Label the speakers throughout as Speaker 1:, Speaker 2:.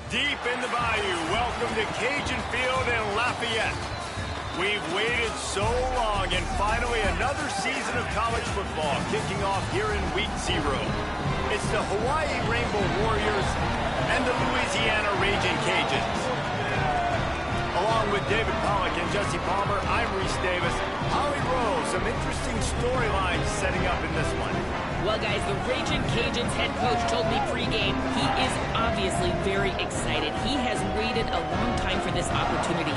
Speaker 1: Deep in the bayou, welcome to Cajun Field in Lafayette. We've waited so long, and finally another season of college football kicking off here in Week 0. It's the Hawaii Rainbow Warriors and the Louisiana Raging Cajuns. Along with David Pollack and Jesse Palmer, I'm Reese Davis. Holly Rowe, some interesting storylines setting up in this one.
Speaker 2: Well, guys, the Raging Cajuns head coach told me pregame he is obviously very excited. He has waited a long time for this opportunity.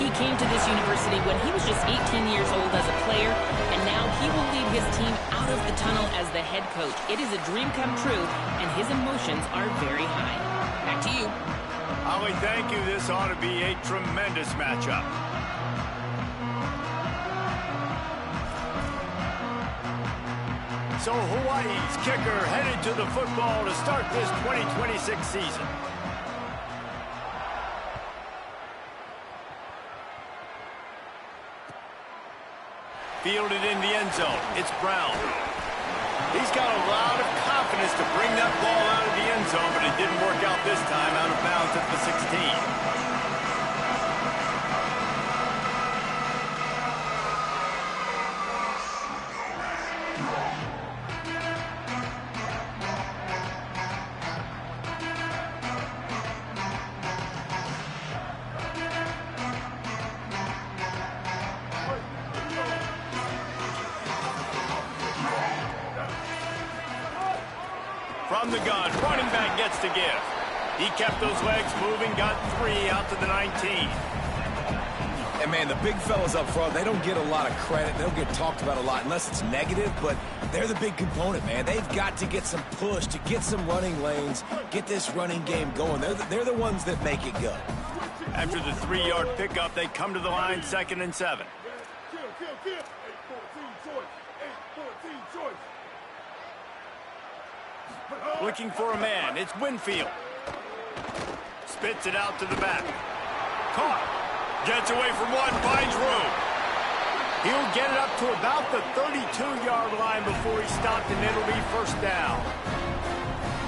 Speaker 2: He came to this university when he was just 18 years old as a player, and now he will lead his team out of the tunnel as the head coach. It is a dream come true, and his emotions are very high. Back to you.
Speaker 1: Holly, thank you. This ought to be a tremendous matchup. So Hawaii's kicker headed to the football to start this 2026 season. Fielded in the end zone. It's Brown. He's got a lot of confidence to bring that ball out of the end zone, but it didn't work out this time, out of bounds at the 16. From the gun, running back gets to give. He kept those legs moving, got 3 out to the 19.
Speaker 3: And, man, the big fellas up front, they don't get a lot of credit. They don't get talked about a lot unless it's negative, but they're the big component, man. They've got to get some push, to get some running lanes, get this running game going. They're the ones that make it go.
Speaker 1: After the 3-yard pickup, they come to the line, 2nd and 7. Looking for a man. It's Winfield. Spits it out to the back. Caught. Gets away from one, finds room. He'll get it up to about the 32-yard line before he stopped, and it'll be first down.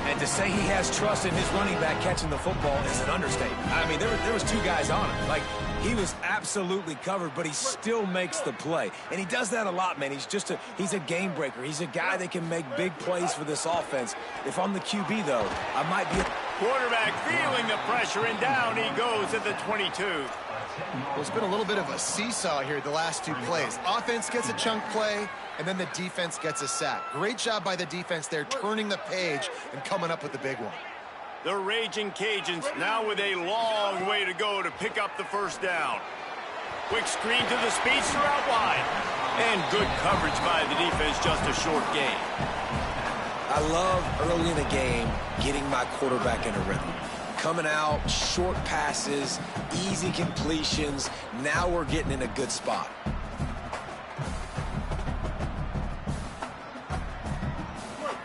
Speaker 3: And to say he has trust in his running back catching the football is an understatement. I mean, there was 2 guys on him. Like, he was absolutely covered, but he still makes the play. And he does that a lot, man. He's a game breaker. He's a guy that can make big plays for this offense. If I'm the QB, though, I might be...
Speaker 1: Quarterback feeling the pressure, and down he goes at the 22.
Speaker 4: Well, it's been a little bit of a seesaw here the last 2 plays. Offense gets a chunk play, and then the defense gets a sack. Great job by the defense there, turning the page and coming up with the big one.
Speaker 1: The Raging Cajuns now with a long way to go to pick up the first down. Quick screen to the speedster out wide. And good coverage by the defense, just a short gain.
Speaker 3: I love early in the game getting my quarterback in a rhythm. Coming out, short passes, easy completions. Now we're getting in a good spot.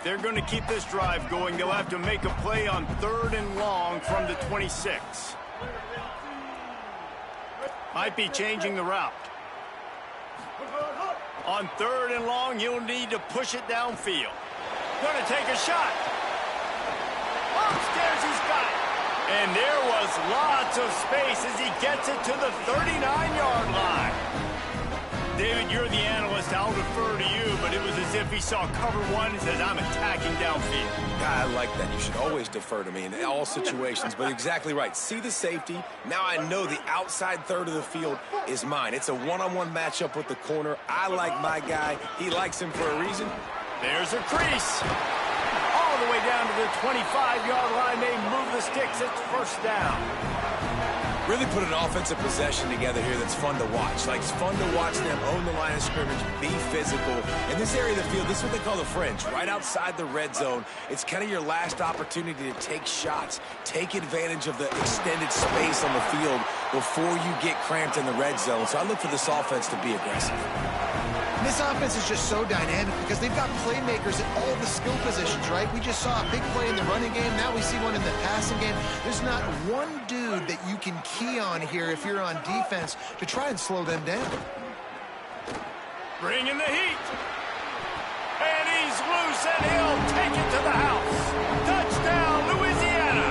Speaker 1: They're going to keep this drive going. They'll have to make a play on 3rd and long from the 26. Might be changing the route. On 3rd and long, he'll need to push it downfield. Going to take a shot. Upstairs he's got it. And there was lots of space as he gets it to the 39-yard line. David, you're the analyst. I'll defer to you, but it was as if he saw cover 1 and says, I'm attacking downfield.
Speaker 3: I like that. You should always defer to me in all situations, but exactly right. See the safety. Now I know the outside third of the field is mine. It's a one-on-one matchup with the corner. I like my guy. He likes him for a reason.
Speaker 1: There's a crease. All the way down to the 25-yard line. They move the sticks. It's first down.
Speaker 3: Really put an offensive possession together here that's fun to watch. Like, it's fun to watch them own the line of scrimmage, be physical. In this area of the field, this is what they call the fringe, right outside the red zone. It's kind of your last opportunity to take shots, take advantage of the extended space on the field before you get cramped in the red zone. So I look for this offense to be aggressive.
Speaker 4: And this offense is just so dynamic because they've got playmakers at all the skill positions, right? We just saw a big play in the running game. Now we see one in the passing game. There's not one dude that you can key on here if you're on defense to try and slow them down.
Speaker 1: Bringing the heat. And he's loose, and he'll take it to the house. Touchdown, Louisiana.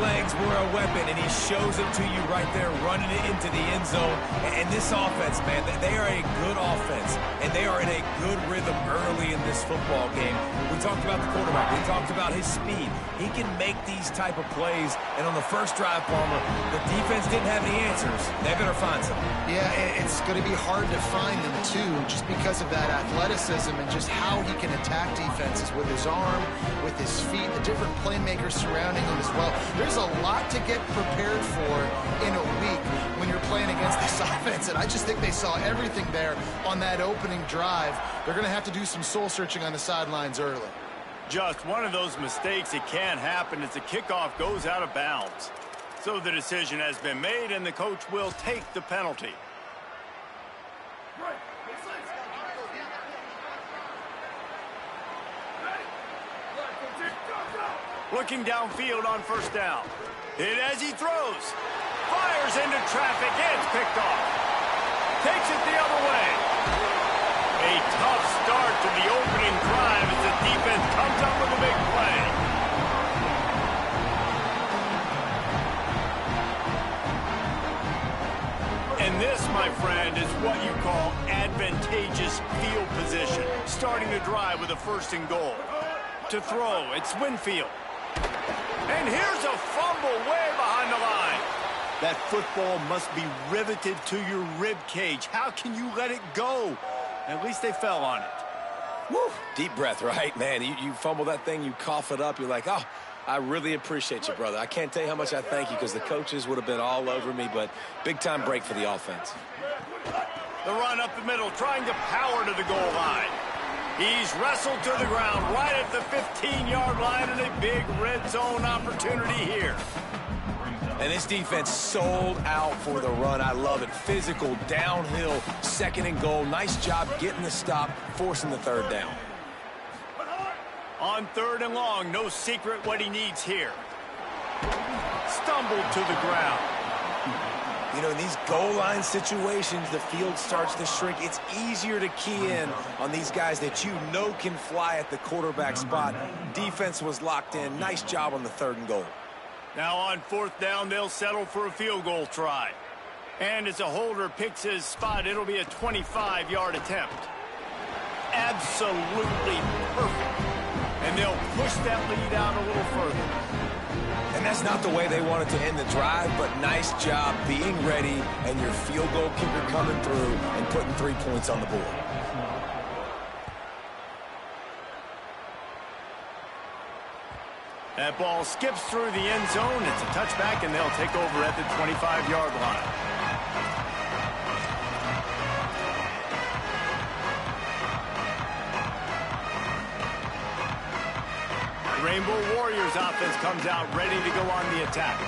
Speaker 3: legs were a weapon, and he shows it to you right there, running it into the end zone. And this offense, man, they are a good offense, and they are in a good rhythm early in this football game. We talked about the quarterback. We talked about his speed. He can make these type of plays, and on the first drive, Palmer, the defense didn't have any answers. They better find something.
Speaker 4: Yeah, it's going to be hard to find them, too, just because of that athleticism and just how he can attack defenses with his arm, with his feet, the different playmakers surrounding him as well. There's a lot to get prepared for in a week when you're playing against this offense, and I just think they saw everything there on that opening drive. They're going to have to do some soul-searching on the sidelines early.
Speaker 1: Just one of those mistakes that can happen as the kickoff goes out of bounds. So the decision has been made, and the coach will take the penalty. Looking downfield on first down. Hit as he throws. Fires into traffic. It's picked off. Takes it the other way. A tough start to the opening drive as the defense comes up with a big play. And this, my friend, is what you call advantageous field position. Starting the drive with a 1st and goal. To throw, it's Winfield. And here's a fumble way behind the line. That football must be riveted to your rib cage. How can you let it go? At least they fell on it.
Speaker 3: Woo! Deep breath, right, man? You fumble that thing, you cough it up, you're like, oh, I really appreciate you, brother. I can't tell you how much I thank you because the coaches would have been all over me, but big-time break for the offense.
Speaker 1: The run up the middle, trying to power to the goal line. He's wrestled to the ground right at the 15-yard line, and a big red zone opportunity here.
Speaker 3: And this defense sold out for the run. I love it. Physical, downhill, 2nd and goal. Nice job getting the stop, forcing the 3rd down.
Speaker 1: On 3rd and long, no secret what he needs here. Stumbled to the ground.
Speaker 3: You know, in these goal line situations, the field starts to shrink. It's easier to key in on these guys that you know can fly at the quarterback spot. Defense was locked in. Nice job on the 3rd and goal.
Speaker 1: Now on 4th down, they'll settle for a field goal try. And as a holder picks his spot, it'll be a 25-yard attempt. Absolutely perfect. And they'll push that lead out a little further.
Speaker 3: And that's not the way they wanted to end the drive, but nice job being ready and your field goal kicker coming through and putting 3 points on the board.
Speaker 1: That ball skips through the end zone. It's a touchback, and they'll take over at the 25-yard line. Rainbow Warriors offense comes out ready to go on the attack.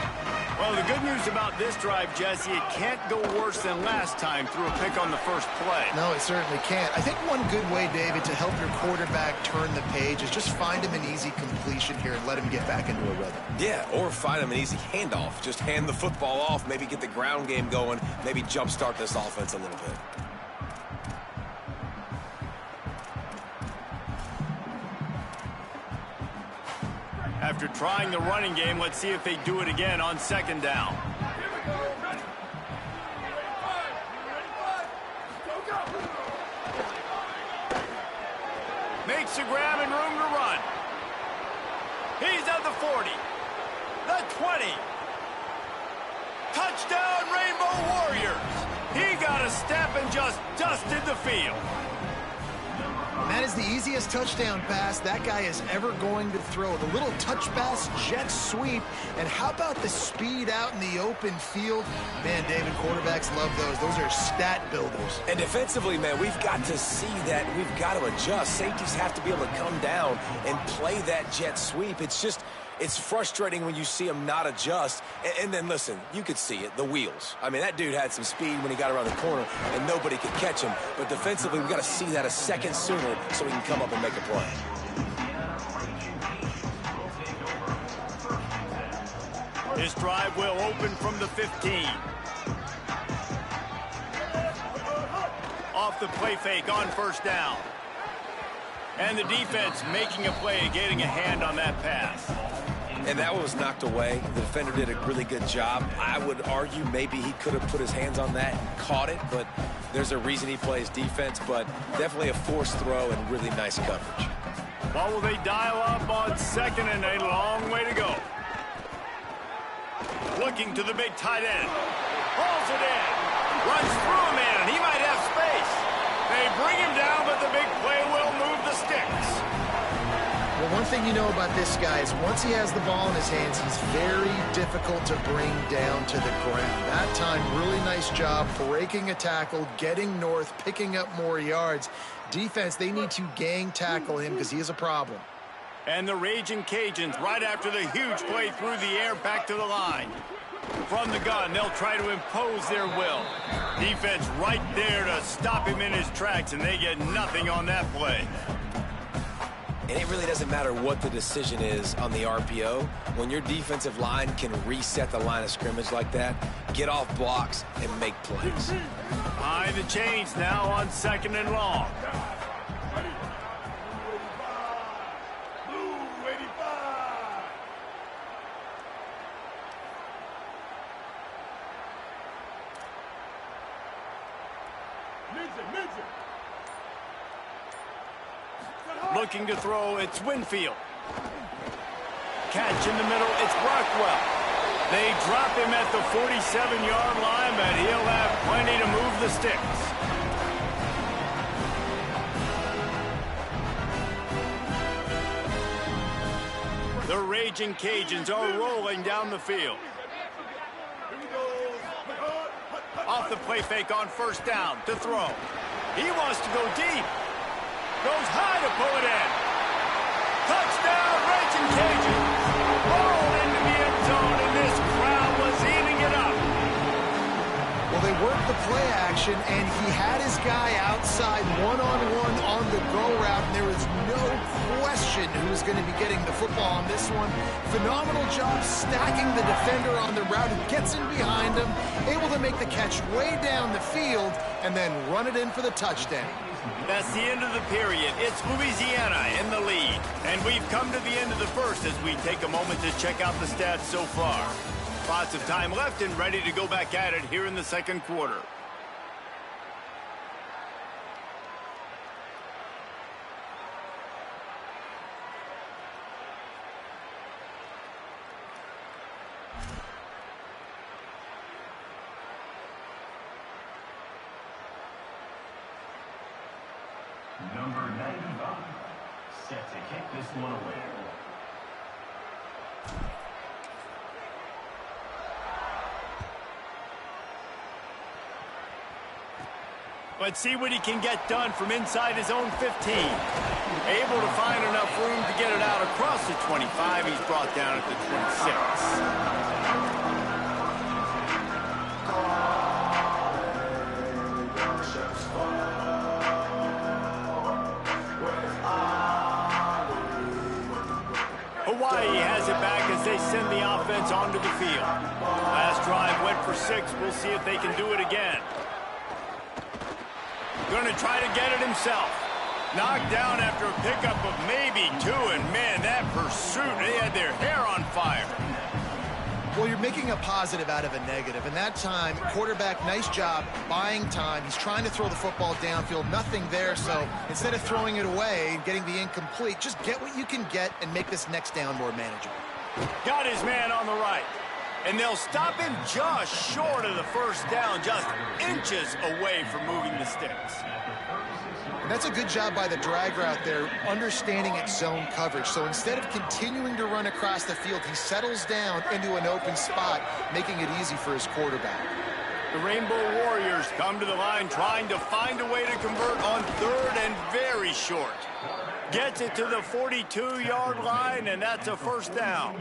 Speaker 1: Well, the good news about this drive, Jesse, it can't go worse than last time through a pick on the first play.
Speaker 4: No, it certainly can't. I think one good way, David, to help your quarterback turn the page is just find him an easy completion here and let him get back into a rhythm.
Speaker 3: Yeah, or find him an easy handoff. Just hand the football off, maybe get the ground game going, maybe jumpstart this offense a little bit.
Speaker 1: After trying the running game, let's see if they do it again on 2nd down. Makes a grab and room to run. He's at the 40, the 20. Touchdown, Rainbow Warriors. He got a step and just dusted the field.
Speaker 4: That is the easiest touchdown pass that guy is ever going to throw. The little touch pass, jet sweep, and how about the speed out in the open field? Man, David, quarterbacks love those. Those are stat builders.
Speaker 3: And defensively, man, we've got to see that. We've got to adjust. Safeties have to be able to come down and play that jet sweep. It's frustrating when you see him not adjust. And then, listen, you could see it, the wheels. I mean, that dude had some speed when he got around the corner, and nobody could catch him. But defensively, we've got to see that a second sooner so he can come up and make a play.
Speaker 1: This drive will open from the 15. Off the play fake on 1st down. And the defense making a play, getting a hand on that pass.
Speaker 3: And that one was knocked away. The defender did a really good job. I would argue maybe he could have put his hands on that and caught it, but there's a reason he plays defense, but definitely a forced throw and really nice coverage.
Speaker 1: What will they dial up on second and a long way to go? Looking to the big tight end. Pulls it in. Runs through a man. He might have space. They bring him down, but the big play will move the sticks.
Speaker 4: Well, one thing you know about this guy is once he has the ball in his hands, he's very difficult to bring down to the ground. That time, really nice job breaking a tackle, getting north, picking up more yards. Defense, they need to gang tackle him because he is a problem.
Speaker 1: And the Raging Cajuns, right after the huge play through the air, back to the line. From the gun, they'll try to impose their will. Defense right there to stop him in his tracks, and they get nothing on that play.
Speaker 3: And it really doesn't matter what the decision is on the RPO. When your defensive line can reset the line of scrimmage like that, get off blocks and make plays.
Speaker 1: Behind the chains now on second and long. Looking to throw, it's Winfield. Catch in the middle, it's Brockwell. They drop him at the 47-yard line, but he'll have plenty to move the sticks. The Raging Cajuns are rolling down the field. Off the play fake on first down to throw. He wants to go deep. Goes high to pull it in. Touchdown, Raging Cajuns. Rolled into the end zone, and this crowd was eating it up.
Speaker 4: Well, they worked the play action, and he had his guy outside one-on-one on the go route, and there was no question who was going to be getting the football on this one. Phenomenal job stacking the defender on the route. He gets in behind him, able to make the catch way down the field, and then run it in for the touchdown.
Speaker 1: That's the end of the period. It's Louisiana in the lead. And we've come to the end of the first as we take a moment to check out the stats so far. Lots of time left and ready to go back at it here in the second quarter.
Speaker 5: Number 95, set to kick this one away.
Speaker 1: Let's see what he can get done from inside his own 15. Able to find enough room to get it out across the 25. He's brought down at the 26. Hawaii has it back as they send the offense onto the field. Last drive went for 6. We'll see if they can do it again. Going to try to get it himself. Knocked down after a pickup of maybe 2, and man, that pursuit, they had their hair on fire.
Speaker 4: Well, you're making a positive out of a negative, and that time, quarterback, nice job, buying time. He's trying to throw the football downfield, nothing there, so instead of throwing it away and getting the incomplete, just get what you can get and make this next down more manageable.
Speaker 1: Got his man on the right, and they'll stop him just short of the first down, just inches away from moving the sticks.
Speaker 4: And that's a good job by the drag route there, understanding its zone coverage. So instead of continuing to run across the field, he settles down into an open spot, making it easy for his quarterback.
Speaker 1: The Rainbow Warriors come to the line trying to find a way to convert on third and very short. Gets it to the 42-yard line, and that's a first down.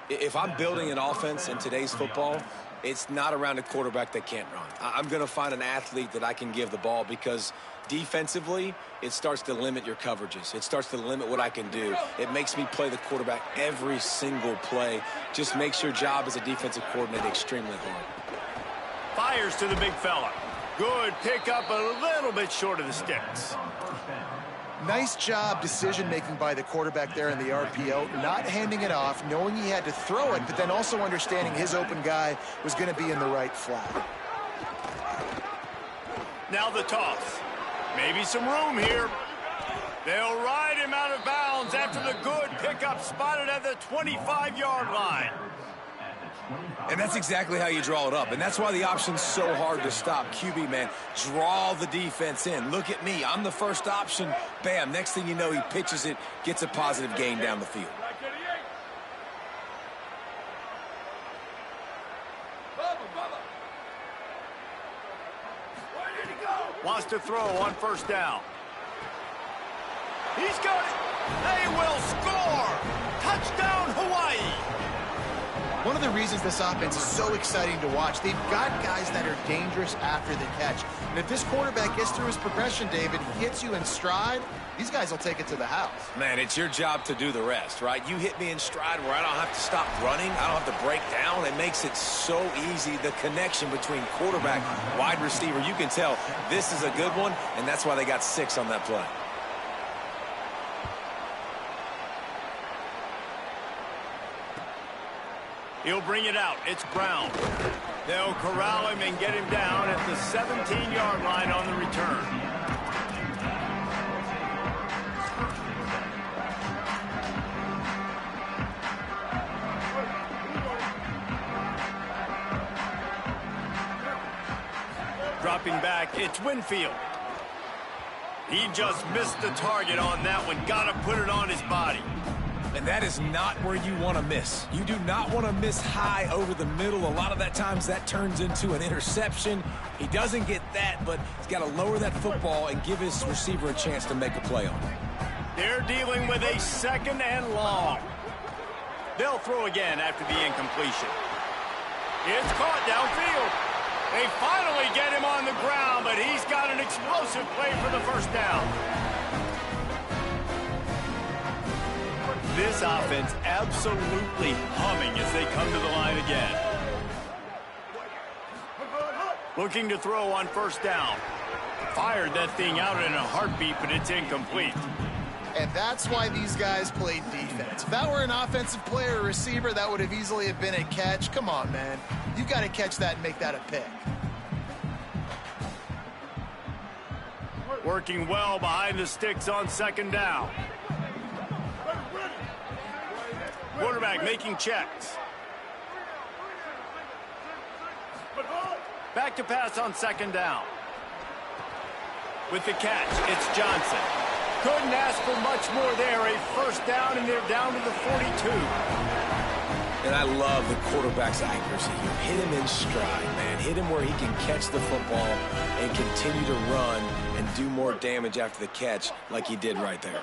Speaker 3: If I'm building an offense in today's football, it's not around a quarterback that can't run. I'm going to find an athlete that I can give the ball because defensively, it starts to limit your coverages. It starts to limit what I can do. It makes me play the quarterback every single play. Just makes your job as a defensive coordinator extremely hard.
Speaker 1: Fires to the big fella. Good pickup, a little bit short of the sticks.
Speaker 4: Nice job decision-making by the quarterback there in the RPO, not handing it off, knowing he had to throw it, but then also understanding his open guy was going to be in the right flat.
Speaker 1: Now the toss. Maybe some room here. They'll ride him out of bounds after the good pickup spotted at the 25-yard line.
Speaker 3: And that's exactly how you draw it up. And that's why the option's so hard to stop. QB, man, draw the defense in. Look at me. I'm the first option. Bam. Next thing you know, he pitches it, gets a positive gain down the field.
Speaker 1: Wants to throw on first down. He's got it. They will score. Touchdown, Hawaii.
Speaker 4: One of the reasons this offense is so exciting to watch, they've got guys that are dangerous after the catch. And if this quarterback gets through his progression, David, hits you in stride, these guys will take it to the house.
Speaker 3: Man, it's your job to do the rest, right? You hit me in stride where I don't have to stop running. I don't have to break down. It makes it so easy. The connection between quarterback, wide receiver, you can tell this is a good one, and that's why they got 6 on that play.
Speaker 1: He'll bring it out. It's Brown. They'll corral him and get him down at the 17-yard line on the return. Dropping back, it's Winfield. He just missed the target on that one. Got to put it on his body.
Speaker 3: And that is not where you want to miss. You do not want to miss high over the middle. A lot of that times that turns into an interception. He doesn't get that, but he's got to lower that football and give his receiver a chance to make a play on it.
Speaker 1: They're dealing with a 2nd and long. They'll throw again after the incompletion. It's caught downfield. They finally get him on the ground, but he's got an explosive play for the first down. This offense absolutely humming as they come to the line again. Looking to throw on first down. Fired that thing out in a heartbeat, but it's incomplete.
Speaker 4: And that's why these guys played defense. If that were an offensive player or receiver, that would have easily have been a catch. Come on, man. You got to catch that and make that a pick.
Speaker 1: Working well behind the sticks on 2nd down. Quarterback making checks. Back to pass on 2nd down. With the catch, it's Johnson. Couldn't ask for much more there. A first down, and they're down to the 42.
Speaker 3: And I love the quarterback's accuracy here. Hit him in stride, man. Hit him where he can catch the football and continue to run and do more damage after the catch like he did right there.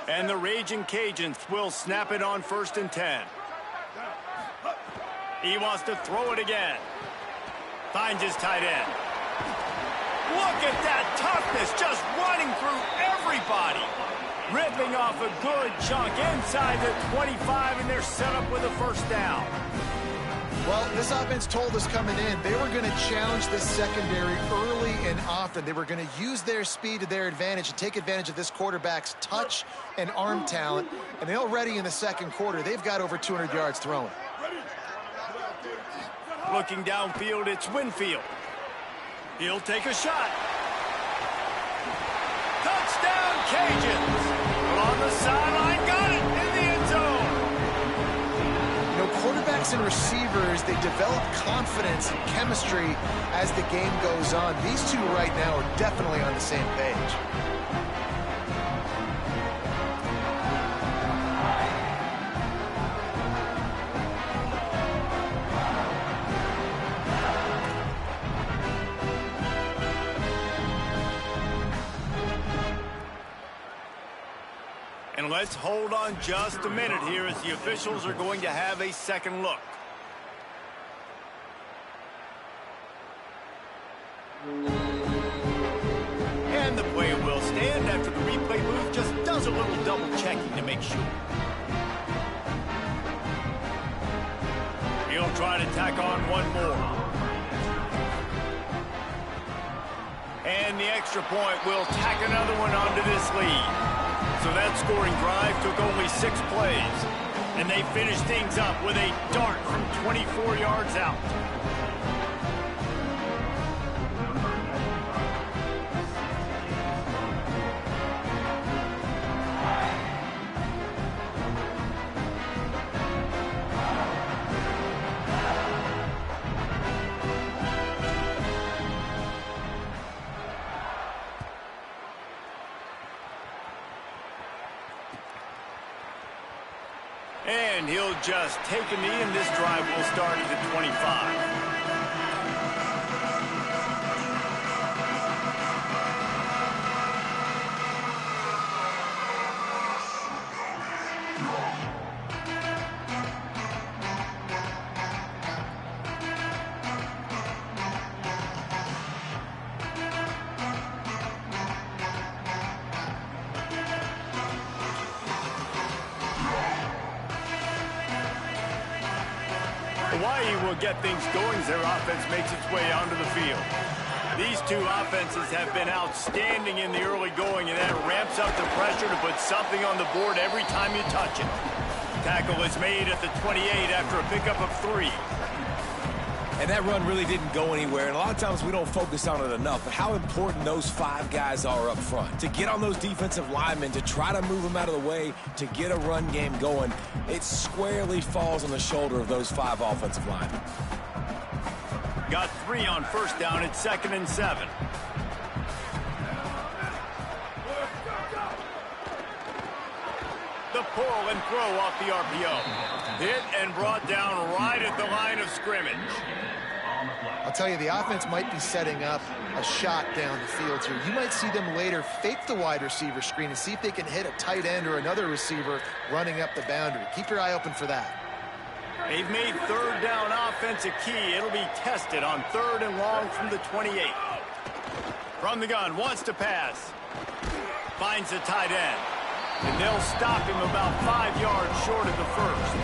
Speaker 1: And the Raging Cajuns will snap it on 1st and 10. He wants to throw it again. Finds his tight end. Look at that toughness, just running through everybody. Ripping off a good chunk inside the 25, and they're set up with a first down.
Speaker 4: Well, this offense told us coming in they were going to challenge this secondary early and often. They were going to use their speed to their advantage and take advantage of this quarterback's touch and arm talent. And already in the 2nd quarter, they've got over 200 yards throwing.
Speaker 1: Looking downfield, it's Winfield. He'll take a shot. Touchdown, Cajuns! On the sideline, got it in the end zone.
Speaker 4: You know, quarterbacks and receivers, they develop confidence and chemistry as the game goes on. These two right now are definitely on the same page.
Speaker 1: And let's hold on just a minute here as the officials are going to have a second look. And the play will stand after the replay booth just does a little double checking to make sure. He'll try to tack on one more. And the extra point will tack another one onto this lead. So that scoring drive took only 6 plays. And they finished things up with a dart from 24 yards out. And he'll just take a knee, and this drive will start at the 25. Hawaii will get things going as their offense makes its way onto the field. These two offenses have been outstanding in the early going, and that ramps up the pressure to put something on the board every time you touch it. Tackle is made at the 28 after a pickup of 3.
Speaker 3: And that run really didn't go anywhere, and a lot of times we don't focus on it enough, but how important those 5 guys are up front. To get on those defensive linemen, to try to move them out of the way, to get a run game going, it squarely falls on the shoulder of those 5 offensive linemen.
Speaker 1: Got 3 on first down at 2nd and 7. The pull and throw off the RPO. Hit and brought down right at the line of scrimmage.
Speaker 4: I'll tell you, the offense might be setting up a shot down the field here. You might see them later fake the wide receiver screen and see if they can hit a tight end or another receiver running up the boundary. Keep your eye open for that.
Speaker 1: They've made 3rd down offense a key. It'll be tested on 3rd and long from the 28. From the gun, wants to pass. Finds the tight end. And they'll stop him about 5 yards short of the first.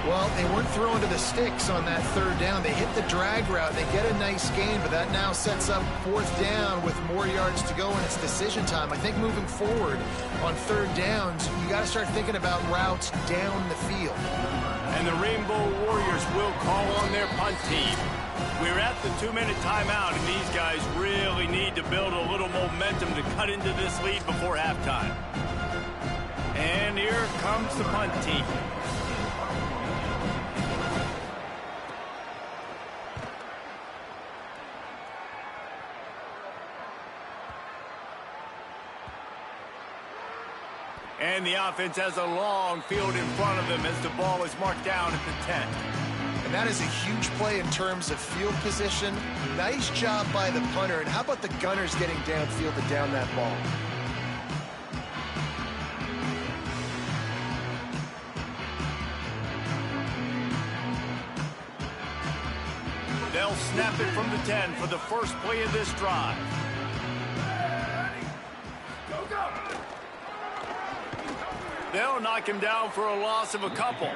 Speaker 4: Well, they weren't throwing to the sticks on that 3rd down. They hit the drag route. They get a nice gain, but that now sets up 4th down with more yards to go, and it's decision time. I think moving forward on 3rd downs, you got to start thinking about routes down the field.
Speaker 1: And the Rainbow Warriors will call on their punt team. We're at the 2-minute timeout, and these guys really need to build a little momentum to cut into this lead before halftime. And here comes the punt team. And the offense has a long field in front of them as the ball is marked down at the 10.
Speaker 4: And that is a huge play in terms of field position. Nice job by the punter. And how about the gunners getting downfield to down that ball?
Speaker 1: They'll snap it from the 10 for the first play of this drive. They'll knock him down for a loss of a couple.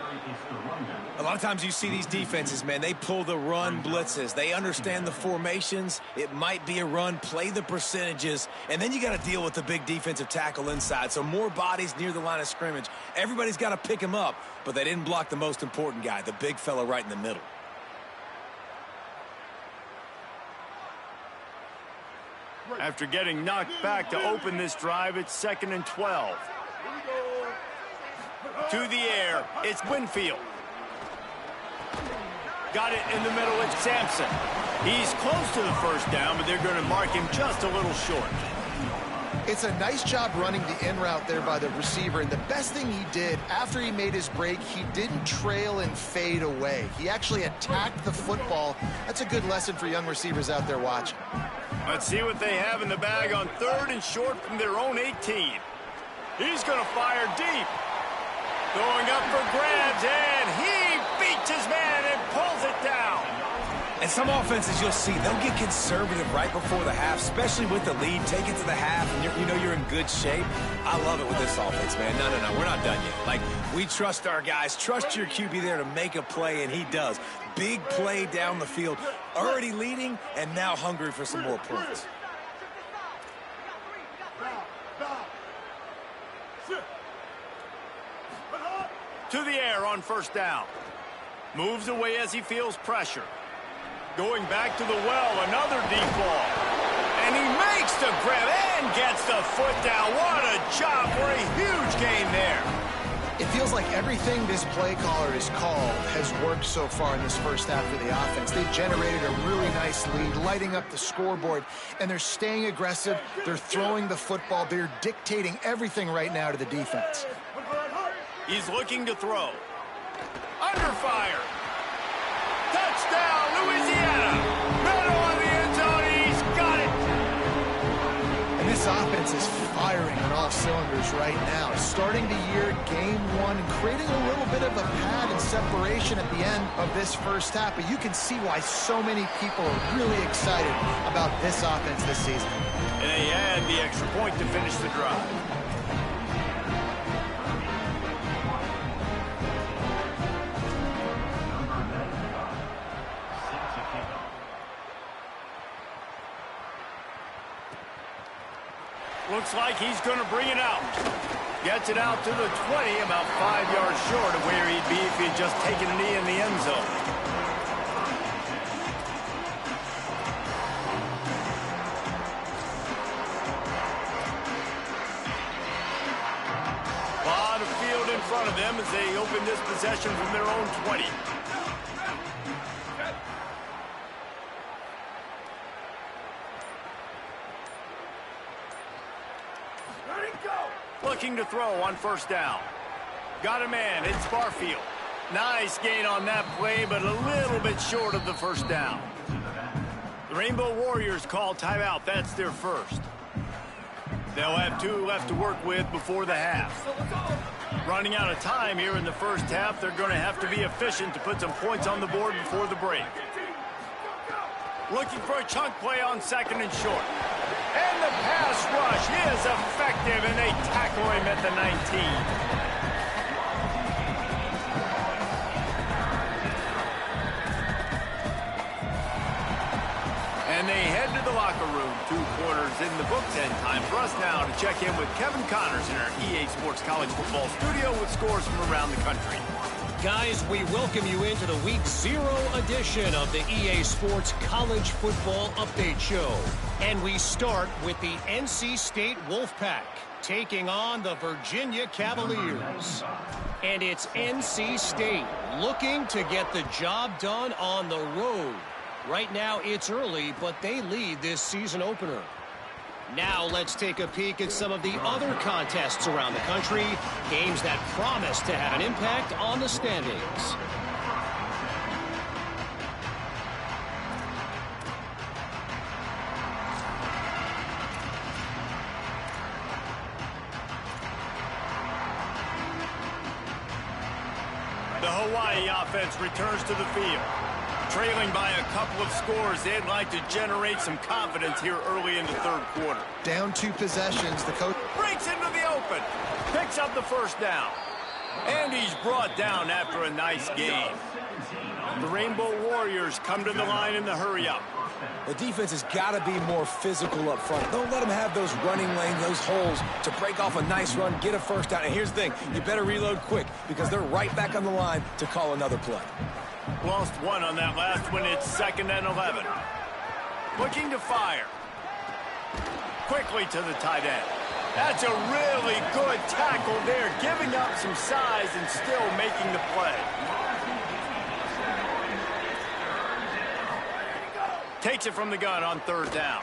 Speaker 3: A lot of times you see these defenses, man, they pull the run blitzes. They understand the formations. It might be a run, play the percentages, and then you got to deal with the big defensive tackle inside. So more bodies near the line of scrimmage. Everybody's got to pick him up, but they didn't block the most important guy, the big fella right in the middle.
Speaker 1: After getting knocked back to open this drive, it's 2nd and 12. To the air, it's Winfield. Got it in the middle, it's Sampson. He's close to the first down, but they're going to mark him just a little short.
Speaker 4: It's a nice job running the in route there by the receiver, and the best thing he did after he made his break, he didn't trail and fade away. He actually attacked the football. That's a good lesson for young receivers out there watching.
Speaker 1: Let's see what they have in the bag on 3rd and short from their own 18. He's going to fire deep. Going up for grabs, and he beats his man and pulls it down.
Speaker 3: And some offenses you'll see, they'll get conservative right before the half, especially with the lead. Take it to the half, and you know you're in good shape. I love it with this offense, man. No, we're not done yet. Like, we trust our guys. Trust your QB there to make a play, and he does. Big play down the field. Already leading, and now hungry for some more points.
Speaker 1: To the air on first down. Moves away as he feels pressure. Going back to the well, another deep ball. And he makes the grab and gets the foot down. What a job for a huge gain there.
Speaker 4: It feels like everything this play caller has called has worked so far in this first half for the offense. They've generated a really nice lead, lighting up the scoreboard, and they're staying aggressive. They're throwing the football. They're dictating everything right now to the defense.
Speaker 1: He's looking to throw. Under fire. Touchdown, Louisiana. Middle of the end zone. He's got it.
Speaker 4: And this offense is firing on all cylinders right now. Starting the year, game one, and creating a little bit of a pad and separation at the end of this first half. But you can see why so many people are really excited about this offense this season.
Speaker 1: And they had the extra point to finish the drive. Looks like he's going to bring it out. Gets it out to the 20, about 5 yards short of where he'd be if he had just taken a knee in the end zone. A lot of field in front of them as they open this possession from their own 20. Looking to throw on first down. Got a man. It's Barfield. Nice gain on that play, but a little bit short of the first down. The Rainbow Warriors call timeout. That's their first. They'll have 2 left to work with before the half. Running out of time here in the first half. They're going to have to be efficient to put some points on the board before the break. Looking for a chunk play on second and short. And the pass rush is effective, and they tackle him at the 19. And they head to the locker room. 2 quarters in the books, and time for us now to check in with Kevin Connors in our EA Sports College Football studio with scores from around the country.
Speaker 6: Guys, we welcome you into the Week 0 edition of the EA Sports College Football Update Show. And we start with the NC State Wolfpack taking on the Virginia Cavaliers. And it's NC State looking to get the job done on the road. Right now it's early, but they lead this season opener. Now let's take a peek at some of the other contests around the country, games that promise to have an impact on the standings.
Speaker 1: The Hawaii offense returns to the field. Trailing by a couple of scores, they'd like to generate some confidence here early in the third quarter.
Speaker 4: Down 2 possessions, the coach
Speaker 1: Breaks into the open. Picks up the first down. And he's brought down after a nice game. The Rainbow Warriors come to the line in the hurry-up.
Speaker 3: The defense has got to be more physical up front. Don't let them have those running lanes, those holes to break off a nice run, get a first down. And here's the thing, you better reload quick because they're right back on the line to call another play.
Speaker 1: Lost 1 on that last one. It's 2nd and 11. Looking to fire. Quickly to the tight end. That's a really good tackle there, giving up some size and still making the play. Takes it from the gun on 3rd down.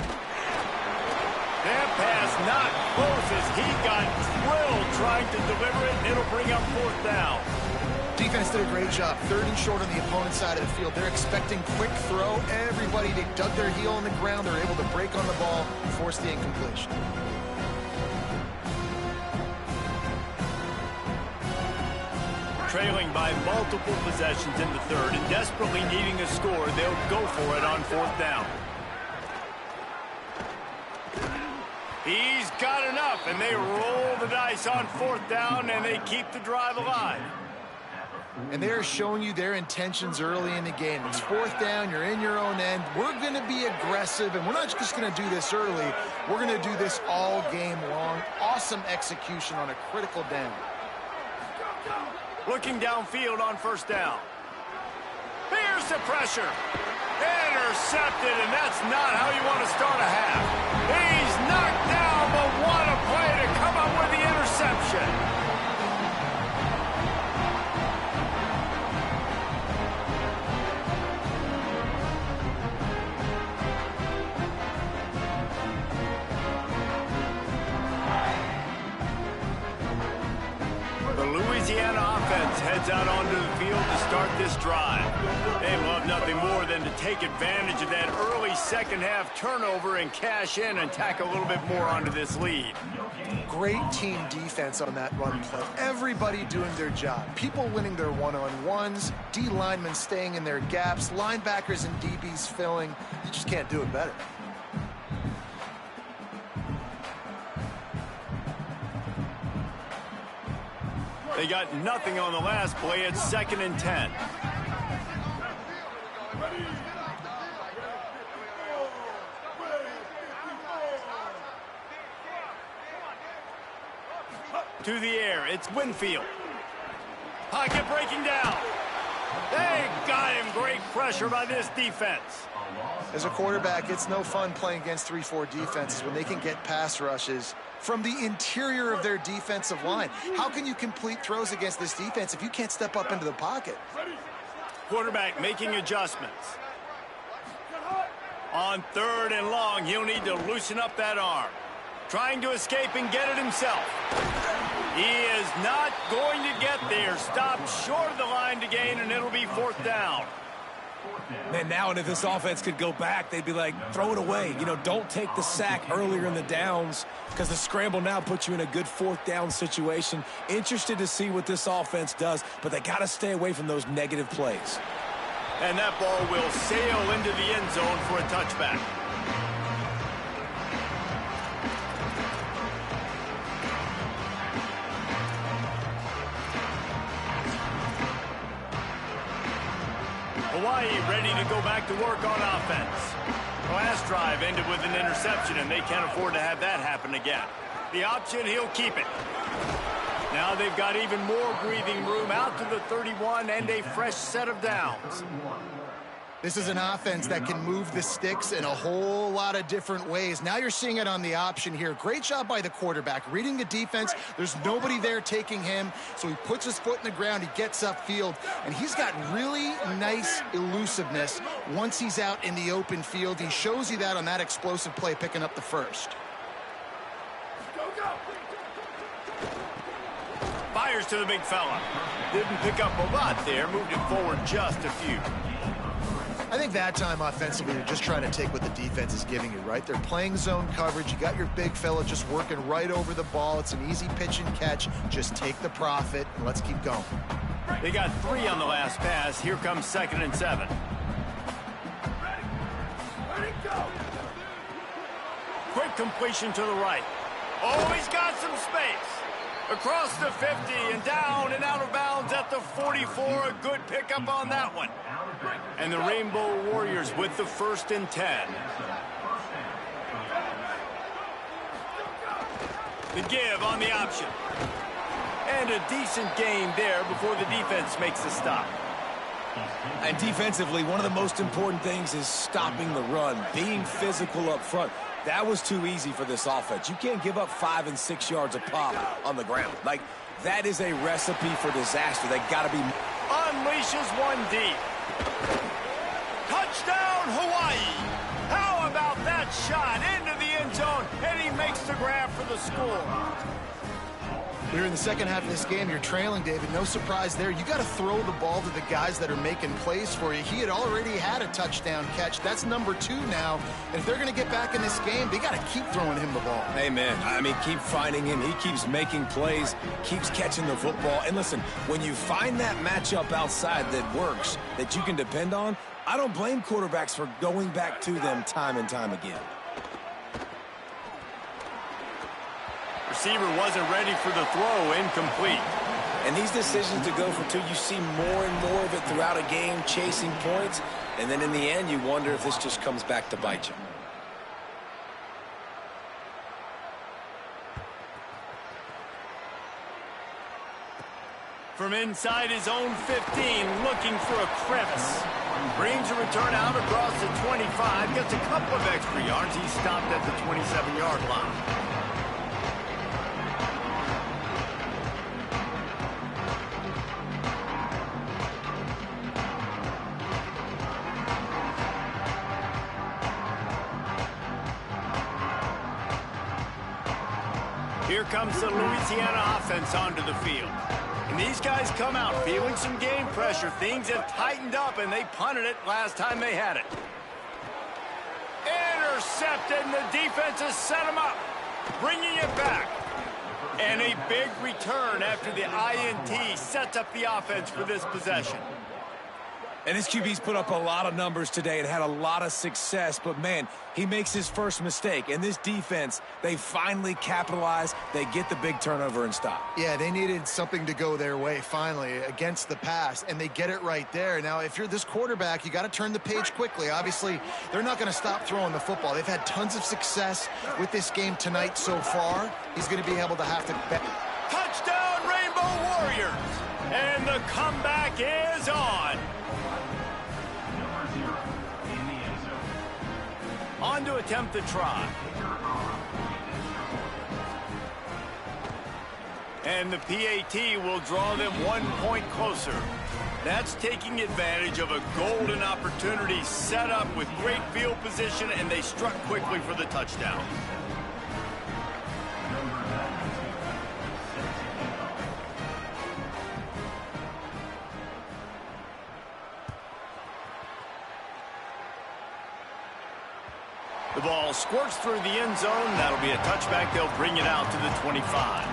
Speaker 1: That pass not close as he got drilled trying to deliver it, and it'll bring up 4th down.
Speaker 4: defense did a great job. 3rd and short on the opponent's side of the field. They're expecting quick throw. Everybody, they dug their heel on the ground. They're able to break on the ball and force the incompletion.
Speaker 1: Trailing by multiple possessions in the 3rd and desperately needing a score, they'll go for it on 4th down. He's got enough, and they roll the dice on 4th down, and they keep the drive alive.
Speaker 4: And they are showing you their intentions early in the game. It's 4th down, you're in your own end. We're going to be aggressive, and we're not just going to do this early. We're going to do this all game long. Awesome execution on a critical down.
Speaker 1: Looking downfield on 1st down. Here's the pressure. Intercepted, and that's not how you want to start a half. He's knocked down, but what a play to come up with the interception. The Louisiana offense heads out onto the field to start this drive. They love nothing more than to take advantage of that early 2nd half turnover and cash in and tack a little bit more onto this lead.
Speaker 4: Great team defense on that run play. Everybody doing their job. People winning their one-on-ones, D linemen staying in their gaps, linebackers and DBs filling. You just can't do it better.
Speaker 1: They got nothing on the last play. It's 2nd and 10. To the air, it's Winfield. Pocket breaking down. They got him. Great pressure by this defense.
Speaker 4: As a quarterback, it's no fun playing against 3-4 defenses when they can get pass rushes from the interior of their defensive line. How can you complete throws against this defense if you can't step up into the pocket?
Speaker 1: Quarterback making adjustments. On 3rd and long, he'll need to loosen up that arm. Trying to escape and get it himself. He is not going to get there. Stopped short of the line to gain, and it'll be 4th down.
Speaker 3: Man, now and if this offense could go back, they'd be like, throw it away. You know, don't take the sack earlier in the downs because the scramble now puts you in a good 4th down situation. Interested to see what this offense does, but they got to stay away from those negative plays.
Speaker 1: And that ball will sail into the end zone for a touchback. Hawaii ready to go back to work on offense. The last drive ended with an interception, and they can't afford to have that happen again. The option, he'll keep it. Now they've got even more breathing room out to the 31 and a fresh set of downs.
Speaker 4: This is an offense that can move the sticks in a whole lot of different ways. Now you're seeing it on the option here. Great job by the quarterback. Reading the defense, there's nobody there taking him, so he puts his foot in the ground, he gets upfield, and he's got really nice elusiveness once he's out in the open field. He shows you that on that explosive play, picking up the 1st.
Speaker 1: Fires to the big fella. Didn't pick up a lot there, moved it forward just a few.
Speaker 4: I think that time offensively, they're just trying to take what the defense is giving you, right? They're playing zone coverage. You got your big fella just working right over the ball. It's an easy pitch and catch. Just take the profit, and let's keep going.
Speaker 1: They got 3 on the last pass. Here comes 2nd and 7. Quick completion to the right. Oh, he's got some space. Across the 50 and down and out of bounds at the 44. A good pickup on that one. And the Rainbow Warriors with the 1st and 10. The give on the option. And a decent gain there before the defense makes the stop.
Speaker 3: And defensively, one of the most important things is stopping the run, being physical up front. That was too easy for this offense. You can't give up 5 and 6 yards a pop on the ground. Like, that is a recipe for disaster. They got to be...
Speaker 1: Unleashes one deep. Touchdown, Hawaii. How about that shot into the end zone? And he makes the grab for the score.
Speaker 4: We're in the second half of this game. You're trailing, David. No surprise there. You got to throw the ball to the guys that are making plays for you. He had already had a touchdown catch. That's number 2 now. And if they're going to get back in this game, they got to keep throwing him the ball.
Speaker 3: Amen. I mean, keep finding him. He keeps making plays, keeps catching the football. And listen, when you find that matchup outside that works, that you can depend on, I don't blame quarterbacks for going back to them time and time again.
Speaker 1: Receiver wasn't ready for the throw, incomplete.
Speaker 3: And these decisions to go for two, you see more and more of it throughout a game, chasing points. And then in the end, you wonder if this just comes back to bite you.
Speaker 1: From inside his own 15, looking for a crevice. Brings a return out across the 25. Gets a couple of extra yards. He's stopped at the 27-yard line. Here comes the Louisiana offense onto the field. And these guys come out feeling some game pressure. Things have tightened up, and they punted it last time they had it. Intercepted, and the defense has set them up, bringing it back. And a big return after the INT sets up the offense for this possession.
Speaker 3: And this QB's put up a lot of numbers today and had a lot of success, but man, he makes his first mistake. And this defense, they finally capitalize. They get the big turnover and stop.
Speaker 4: Yeah, they needed something to go their way finally against the pass, and they get it right there. Now, if you're this quarterback, you got to turn the page quickly. Obviously, they're not going to stop throwing the football. They've had tons of success with this game tonight so far. He's going to be able to have to bet.
Speaker 1: Touchdown, Rainbow Warriors! And the comeback is on. On to attempt the try. And the PAT will draw them 1 point closer. That's taking advantage of a golden opportunity set up with great field position, and they struck quickly for the touchdown. The ball squirts through the end zone. That'll be a touchback. They'll bring it out to the 25.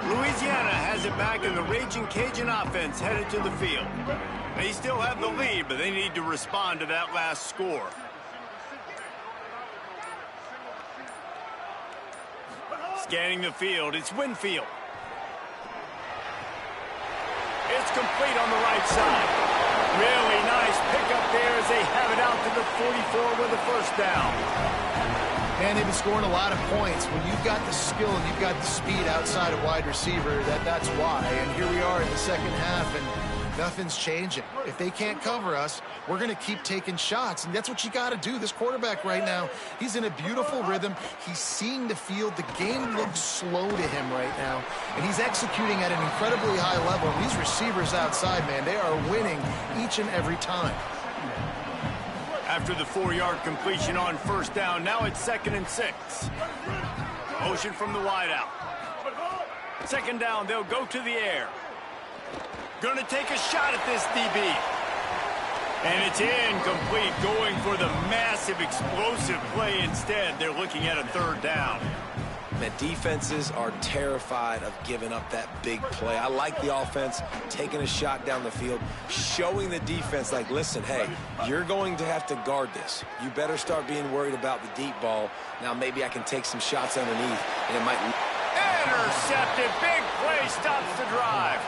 Speaker 1: Louisiana has it back, and the Raging Cajun offense headed to the field. They still have the lead, but they need to respond to that last score. Scanning the field, it's Winfield. It's complete on the right side. Really nice pickup there as they have it out to the 44 with a first down.
Speaker 4: And they've been scoring a lot of points. When you've got the skill and you've got the speed outside of wide receiver, that's why. And here we are in the second half, and nothing's changing. If they can't cover us, we're going to keep taking shots, and that's what you got to do. This quarterback right now, he's in a beautiful rhythm. He's seeing the field. The game looks slow to him right now, and he's executing at an incredibly high level. And these receivers outside, man, they are winning each and every time.
Speaker 1: After the 4-yard completion on first down, now it's 2nd and 6. Motion from the wideout. Second down, they'll go to the air. Going to take a shot at this DB. And it's incomplete, going for the massive explosive play instead. They're looking at a 3rd down.
Speaker 3: The defenses are terrified of giving up that big play. I like the offense taking a shot down the field, showing the defense, like, listen, hey, you're going to have to guard this. You better start being worried about the deep ball. Now maybe I can take some shots underneath, and it might...
Speaker 1: Intercepted. Big play stops the drive.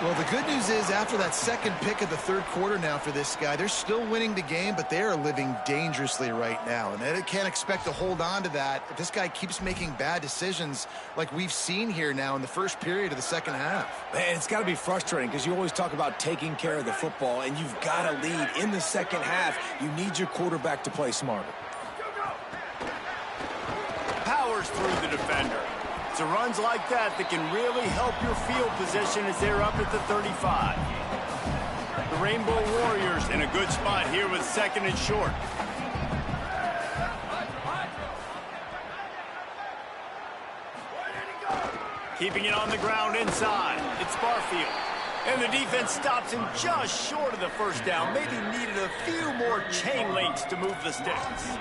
Speaker 4: Well, the good news is after that second pick of the 3rd quarter now for this guy, they're still winning the game, but they are living dangerously right now. And they can't expect to hold on to that if this guy keeps making bad decisions like we've seen here now in the first period of the second half.
Speaker 3: Man, it's got to be frustrating because you always talk about taking care of the football, and you've got to lead in the second half. You need your quarterback to play smarter.
Speaker 1: Powers through the defender. It's a runs like that that can really help your field position as they're up at the 35. The Rainbow Warriors in a good spot here with 2nd and short. Keeping it on the ground inside. It's Barfield. And the defense stops him just short of the first down. Maybe needed a few more chain links to move the sticks.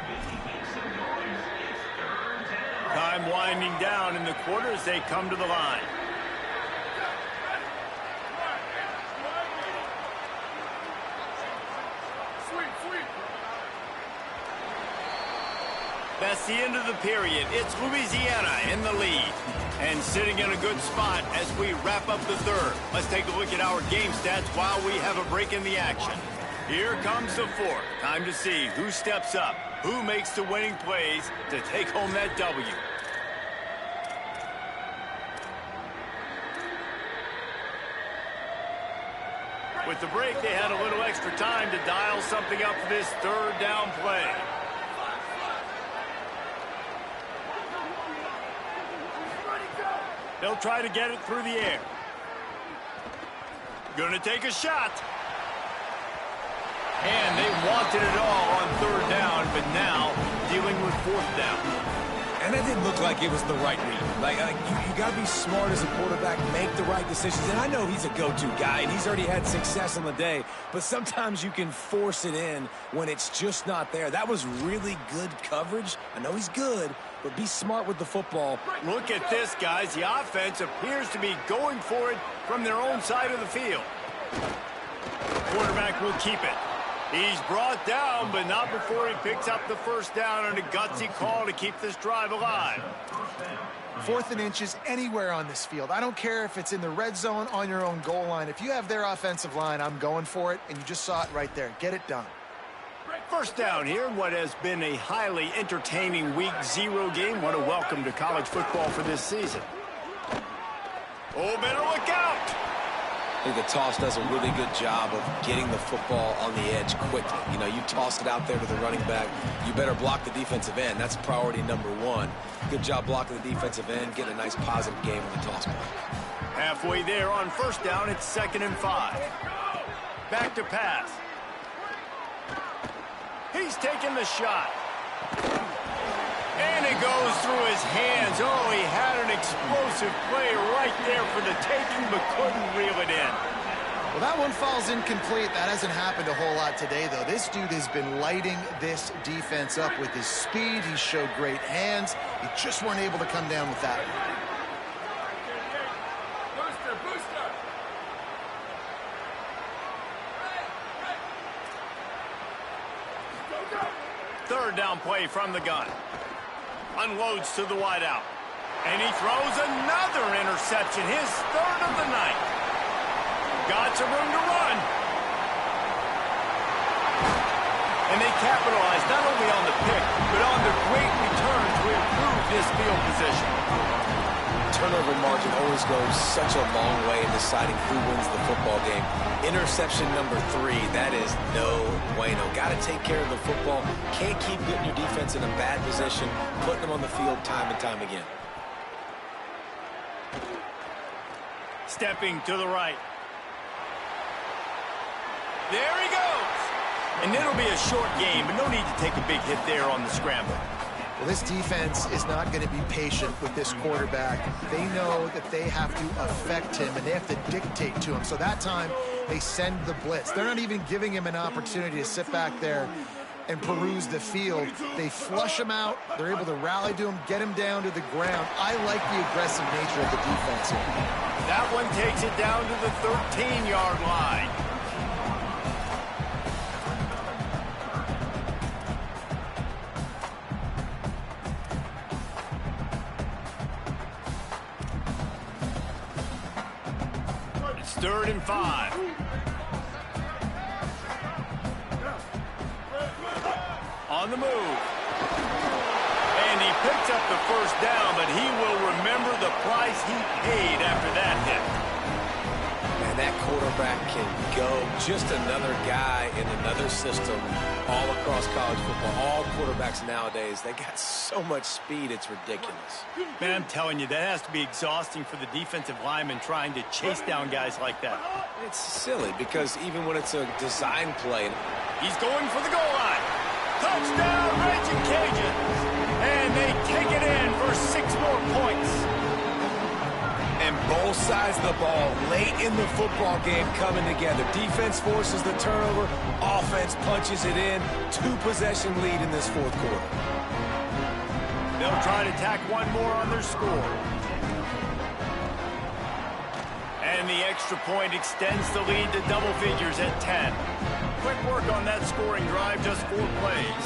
Speaker 1: Time winding down in the quarter as they come to the line. That's the end of the period. It's Louisiana in the lead. And sitting in a good spot as we wrap up the third. Let's take a look at our game stats while we have a break in the action. Here comes the fourth. Time to see who steps up, who makes the winning plays to take home that W. With the break, they had a little extra time to dial something up for this third down play. They'll try to get it through the air. Gonna take a shot. And they wanted it all on third down, but now dealing with fourth down.
Speaker 3: And that didn't look like it was the right read. You got to be smart as a quarterback, make the right decisions. And I know he's a go-to guy, and he's already had success on the day. But sometimes you can force it in when it's just not there. That was really good coverage. I know he's good, but be smart with the football.
Speaker 1: Look at this, guys. The offense appears to be going for it from their own side of the field. Quarterback will keep it. He's brought down, but not before he picks up the first down on a gutsy call to keep this drive alive.
Speaker 4: 4th and inches anywhere on this field. I don't care if it's in the red zone, on your own goal line. If you have their offensive line, I'm going for it, and you just saw it right there. Get it done.
Speaker 1: First down here in what has been a highly entertaining Week 0 game. What a welcome to college football for this season. Oh, better look out!
Speaker 3: I think the toss does a really good job of getting the football on the edge quickly. You know, you toss it out there to the running back, you better block the defensive end. That's priority number 1. Good job blocking the defensive end, get a nice positive game on the toss ball.
Speaker 1: Halfway there on first down, it's 2nd and 5. Back to pass. He's taking the shot. And it goes through his hands. Oh, he had an explosive play right there for the taking, but couldn't reel it in.
Speaker 4: Well, that one falls incomplete. That hasn't happened a whole lot today, though. This dude has been lighting this defense up with his speed. He showed great hands. He just weren't able to come down with that one.
Speaker 1: Third down play from the gun. Unloads to the wideout. And he throws another interception, his 3rd of the night. Got some room to run. And they capitalize not only on the pick, but on the great return to improve this field position.
Speaker 3: Turnover margin always goes such a long way in deciding who wins the football game. Interception number 3, that is no bueno. Got to take care of the football. Can't keep getting your defense in a bad position, putting them on the field time and time again.
Speaker 1: Stepping to the right. There he goes. And it'll be a short game, but no need to take a big hit there on the scramble.
Speaker 4: Well, this defense is not going to be patient with this quarterback. They know that they have to affect him, and they have to dictate to him. So that time, they send the blitz. They're not even giving him an opportunity to sit back there and peruse the field. They flush him out. They're able to rally to him, get him down to the ground. I like the aggressive nature of the defense here.
Speaker 1: That one takes it down to the 13-yard line. It's 3rd and 5. On the move. And he picks up the first down, but he will remember the price he paid after that hit.
Speaker 3: Man, that quarterback can go. Just another guy in another system all across college football. All quarterbacks nowadays, they got so much speed, it's ridiculous.
Speaker 1: Man, I'm telling you, that has to be exhausting for the defensive lineman trying to chase down guys like that.
Speaker 3: It's silly because even when it's a design play.
Speaker 1: He's going for the goal line. Touchdown, Raging Cajuns. And they take it in for 6 more points.
Speaker 3: And both sides of the ball late in the football game coming together. Defense forces the turnover. Offense punches it in. 2-possession lead in this 4th quarter.
Speaker 1: They'll try to tack one more on their score. And the extra point extends the lead to double figures at 10. Quick work on that scoring drive, just 4 plays.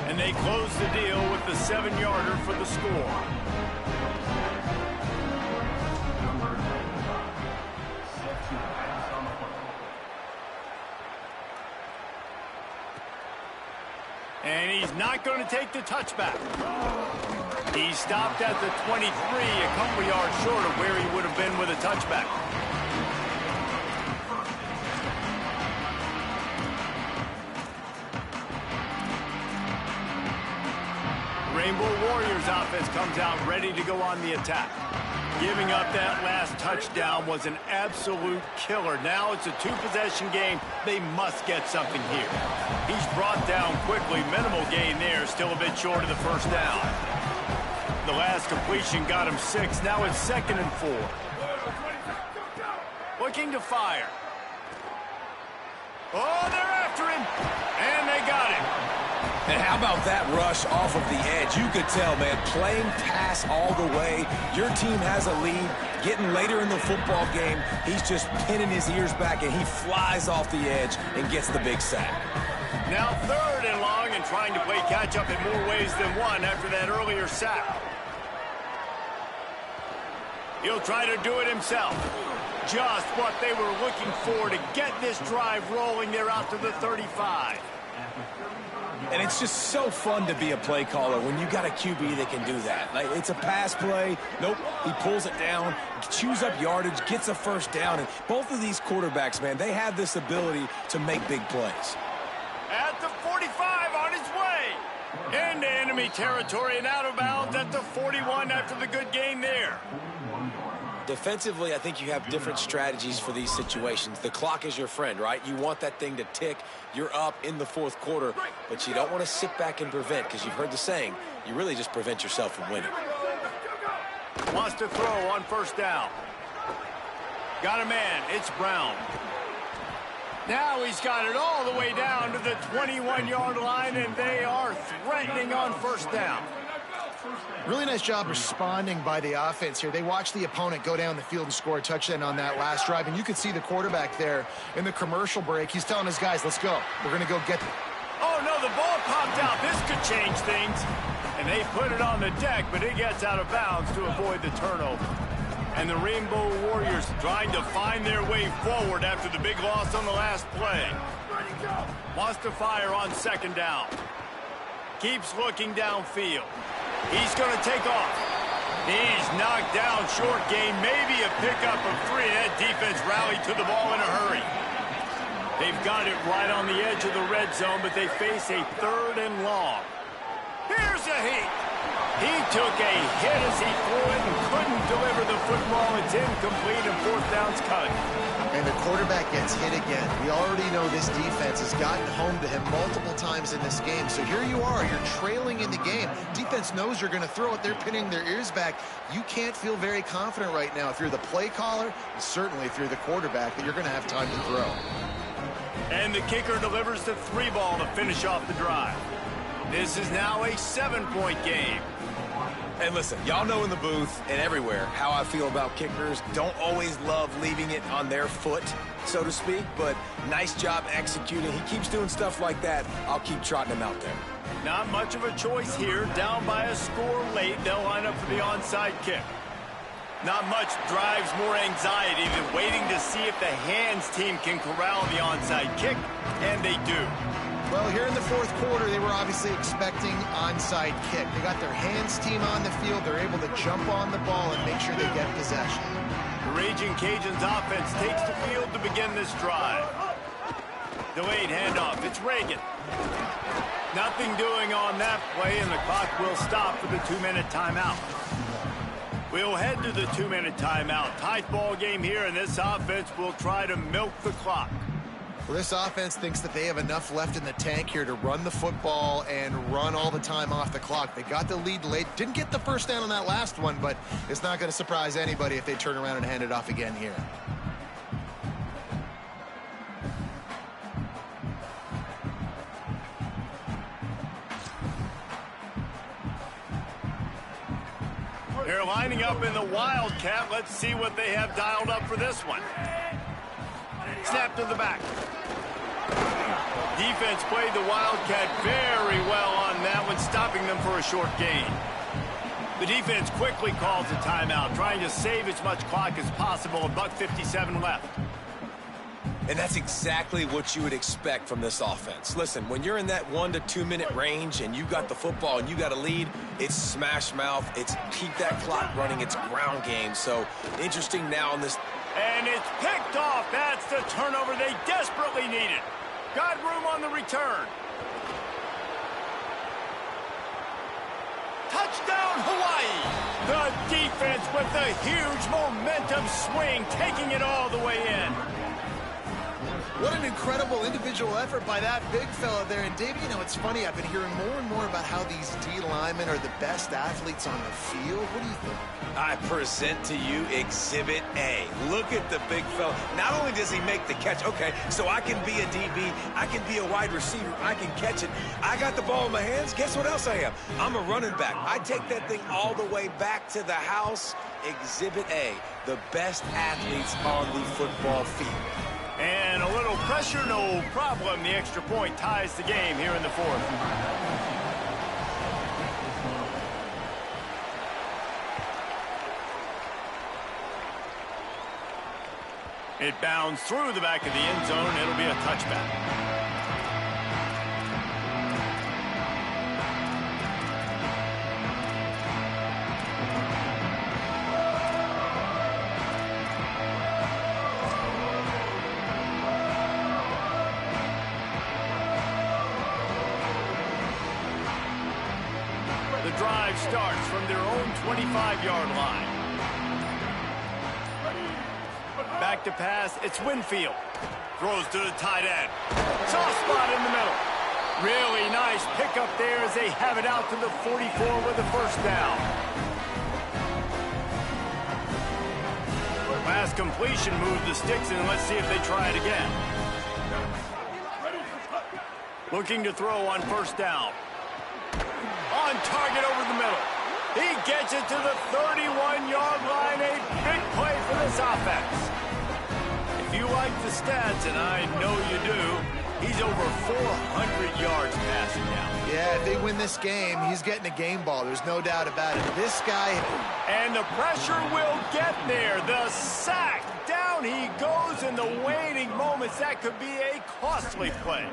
Speaker 1: And they close the deal with the 7-yarder for the score.
Speaker 5: Number 95, set to pass on the football.
Speaker 1: And he's not going to take the touchback. He stopped at the 23, a couple yards short of where he would have been with a touchback. Rainbow Warriors offense comes out ready to go on the attack. Giving up that last touchdown was an absolute killer. Now it's a 2-possession game. They must get something here. He's brought down quickly. Minimal gain there. Still a bit short of the first down. The last completion got him 6. Now it's 2nd and 4. Looking to fire. Oh, they're after him. And they got him.
Speaker 3: And how about that rush off of the edge? You could tell, man, playing pass all the way. Your team has a lead. Getting later in the football game, he's just pinning his ears back, and he flies off the edge and gets the big sack.
Speaker 1: Now 3rd and long and trying to play catch-up in more ways than one after that earlier sack. He'll try to do it himself. Just what they were looking for to get this drive rolling. They're out to the 35.
Speaker 3: And it's just so fun to be a play caller when you got a QB that can do that. Like, it's a pass play. Nope, he pulls it down, chews up yardage, gets a first down. And both of these quarterbacks, man, they have this ability to make big plays.
Speaker 1: At the 45 on his way. Into enemy territory and out of bounds at the 41 after the good gain there.
Speaker 3: Defensively, I think you have different strategies for these situations. The clock is your friend, right? You want that thing to tick. You're up in the 4th quarter, but you don't want to sit back and prevent, because you've heard the saying, you really just prevent yourself from winning.
Speaker 1: Wants to throw on 1st down. Got a man. It's Brown. Now he's got it all the way down to the 21-yard line, and they are threatening on 1st down.
Speaker 4: Really nice job responding by the offense here. They watched the opponent go down the field and score a touchdown on that last drive, and you could see the quarterback there in the commercial break. He's telling his guys, let's go. We're going to go get them.
Speaker 1: Oh, no, the ball popped out. This could change things. And they put it on the deck, but it gets out of bounds to avoid the turnover. And the Rainbow Warriors trying to find their way forward after the big loss on the last play. Wants to fire on 2nd down. Keeps looking downfield. He's going to take off. He's knocked down short gain, maybe a pickup of 3. That defense rallied to the ball in a hurry. They've got it right on the edge of the red zone, but they face a 3rd and long. Here's a hit. He took a hit as he threw it and couldn't deliver the football. It's incomplete and 4th down's cut.
Speaker 4: And the quarterback gets hit again. We already know this defense has gotten home to him multiple times in this game. So here you are. You're trailing in the game. Defense knows you're going to throw it. They're pinning their ears back. You can't feel very confident right now if you're the play caller, and certainly if you're the quarterback, that you're going to have time to throw.
Speaker 1: And the kicker delivers the 3 ball to finish off the drive. This is now a 7-point game.
Speaker 3: And listen, y'all know in the booth and everywhere how I feel about kickers. Don't always love leaving it on their foot, so to speak, but nice job executing. He keeps doing stuff like that. I'll keep trotting him out there.
Speaker 1: Not much of a choice here. Down by a score late. They'll line up for the onside kick. Not much drives more anxiety than waiting to see if the hands team can corral the onside kick, and they do.
Speaker 4: Well, here in the 4th quarter, they were obviously expecting onside kick. They got their hands team on the field. They're able to jump on the ball and make sure they get possession.
Speaker 1: The Raging Cajuns offense takes the field to begin this drive. Delayed handoff. It's Reagan. Nothing doing on that play, and the clock will stop for the 2-minute timeout. We'll head to the 2-minute timeout. Tight ball game here, and this offense will try to milk the clock.
Speaker 4: Well, this offense thinks that they have enough left in the tank here to run the football and run all the time off the clock. They got the lead late. Didn't get the first down on that last one, but it's not going to surprise anybody if they turn around and hand it off again here.
Speaker 1: They're lining up in the Wildcat. Let's see what they have dialed up for this one. Snap to the back. Defense played the Wildcat very well on that one, stopping them for a short gain. The defense quickly calls a timeout, trying to save as much clock as possible. $1:57 left.
Speaker 3: And that's exactly what you would expect from this offense. Listen, when you're in that 1 to 2 minute range and you got the football and you got a lead, it's smash mouth, it's keep that clock running, it's ground game. So interesting now on this.
Speaker 1: And it's picked off. That's the turnover they desperately needed. Got room on the return. Touchdown, Hawaii! The defense with the huge momentum swing, taking it all the way in.
Speaker 4: What an incredible individual effort by that big fella there. And, Dave, you know, it's funny. I've been hearing more and more about how these D linemen are the best athletes on the field. What do you think?
Speaker 3: I present to you Exhibit A. Look at the big fella. Not only does he make the catch, okay, so I can be a DB, I can be a wide receiver, I can catch it. I got the ball in my hands. Guess what else I am? I'm a running back. I take that thing all the way back to the house. Exhibit A, the best athletes on the football field.
Speaker 1: And a little pressure, no problem. The extra point ties the game here in the fourth. It bounds through the back of the end zone. It'll be a touchback. The drive starts from their own 25-yard line. Back to pass, it's Winfield. Throws to the tight end. Soft spot in the middle. Really nice pickup there as they have it out to the 44 with a first down. Last completion moved the sticks, and let's see if they try it again. Looking to throw on first down. On target over the middle. He gets it to the 31-yard line. A big play for this offense. If you like the stats, and I know you do, he's over 400 yards passing now.
Speaker 4: Yeah, if they win this game, he's getting a game ball. There's no doubt about it. This guy...
Speaker 1: And the pressure will get there. The sack. Down he goes in the waiting moments. That could be a costly play.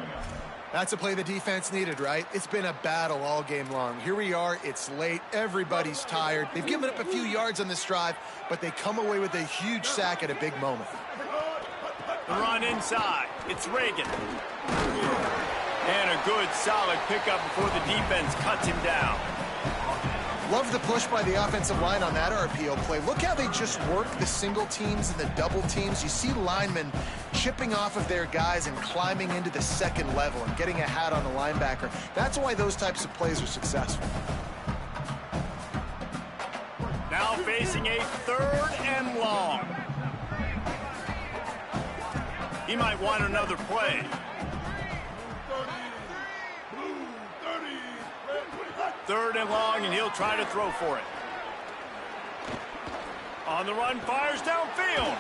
Speaker 4: That's a play the defense needed, right? It's been a battle all game long. Here we are. It's late. Everybody's tired. They've given up a few yards on this drive, but they come away with a huge sack at a big moment.
Speaker 1: The run inside. It's Reagan. And a good, solid pickup before the defense cuts him down.
Speaker 4: Love the push by the offensive line on that RPO play. Look how they just work the single teams and the double teams. You see linemen chipping off of their guys and climbing into the second level and getting a hat on the linebacker. That's why those types of plays are successful.
Speaker 1: Now facing a 3rd and long. He might want another play. 3rd and long, and he'll try to throw for it. On the run, fires downfield.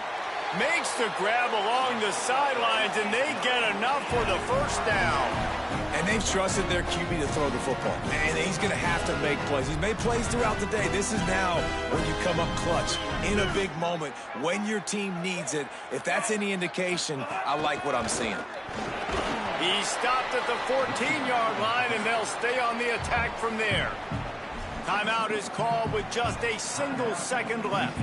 Speaker 1: Makes the grab along the sidelines, and they get enough for the first down.
Speaker 3: And they've trusted their QB to throw the football. And he's going to have to make plays. He's made plays throughout the day. This is now when you come up clutch in a big moment when your team needs it. If that's any indication, I like what I'm seeing.
Speaker 1: He stopped at the 14-yard line, and they'll stay on the attack from there. Timeout is called with just a single second left.